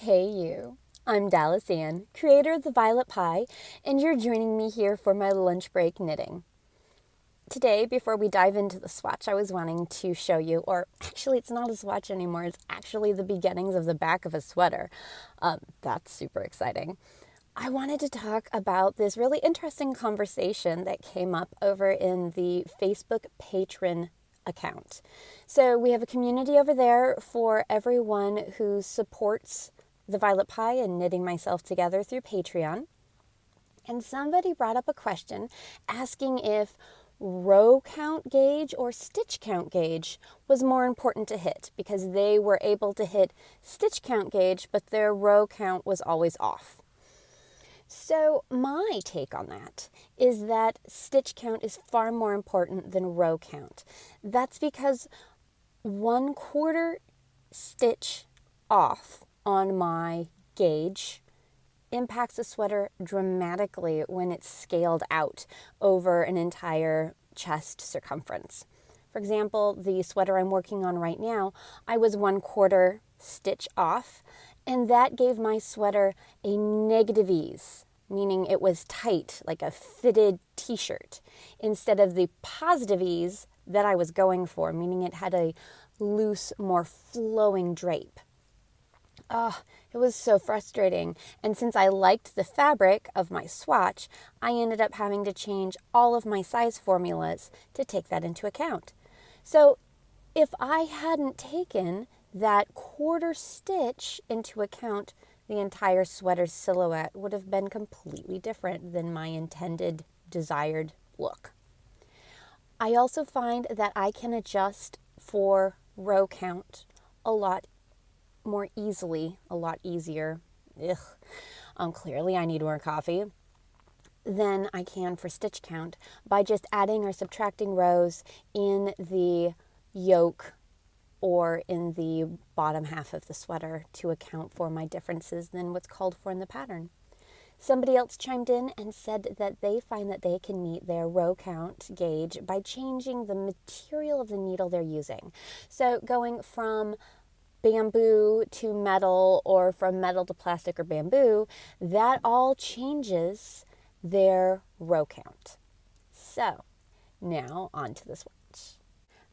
Hey you, I'm Dallas Ann, creator of the Violet Pie, and you're joining me here for my lunch break knitting. Today, before we dive into the swatch, I was wanting to show you, or actually it's not a swatch anymore, it's actually the beginnings of the back of a sweater. That's super exciting. I wanted to talk about this really interesting conversation that came up over in the Facebook patron account. So we have a community over there for everyone who supports the Violet Pie and Knitting Myself Together through Patreon. And somebody brought up a question asking if row count gauge or stitch count gauge was more important to hit, because they were able to hit stitch count gauge, but their row count was always off. So my take on that is that stitch count is far more important than row count. That's because 1/4 stitch off on my gauge impacts a sweater dramatically when it's scaled out over an entire chest circumference. For example, the sweater I'm working on right now, I was 1/4 stitch off, and that gave my sweater a negative ease, meaning it was tight, like a fitted t-shirt, instead of the positive ease that I was going for, meaning it had a loose, more flowing drape. It was so frustrating. And since I liked the fabric of my swatch, I ended up having to change all of my size formulas to take that into account. So if I hadn't taken that 1/4 stitch into account, the entire sweater silhouette would have been completely different than my intended, desired look. I also find that I can adjust for row count a lot more easily, a lot easier. Clearly I need more coffee than I can for stitch count by just adding or subtracting rows in the yoke or in the bottom half of the sweater to account for my differences than what's called for in the pattern. Somebody else chimed in and said that they find that they can meet their row count gauge by changing the material of the needle they're using. So going from bamboo to metal, or from metal to plastic or bamboo, that all changes their row count. So now on to the swatch.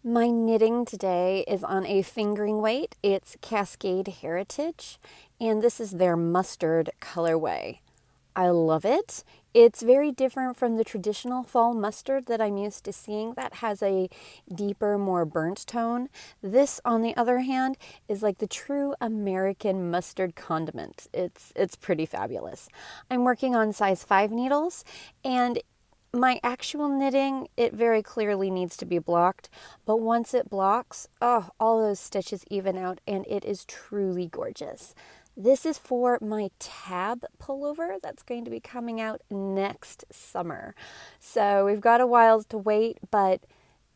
My knitting today is on a fingering weight. It's Cascade Heritage, and this is their mustard colorway. I love it. It's very different from the traditional fall mustard that I'm used to seeing that has a deeper, more burnt tone. This, on the other hand, is like the true American mustard condiment. It's pretty fabulous. I'm working on size 5 needles, and my actual knitting, it very clearly needs to be blocked, but once it blocks, all those stitches even out, and it is truly gorgeous. This is for my tab pullover that's going to be coming out next summer. So we've got a while to wait, but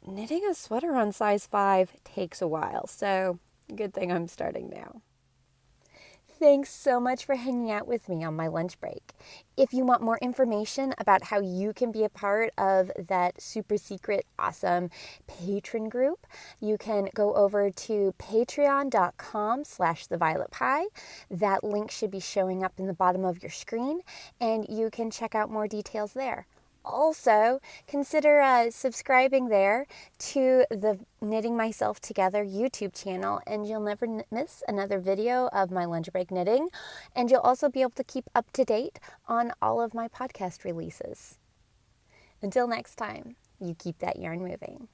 knitting a sweater on size 5 takes a while. So good thing I'm starting now. Thanks so much for hanging out with me on my lunch break. If you want more information about how you can be a part of that super secret, awesome patron group, you can go over to patreon.com/thevioletpie. That link should be showing up in the bottom of your screen, and you can check out more details there. Also, consider subscribing there to the Knitting Myself Together YouTube channel, and you'll never miss another video of my lunch break knitting. And you'll also be able to keep up to date on all of my podcast releases. Until next time, you keep that yarn moving.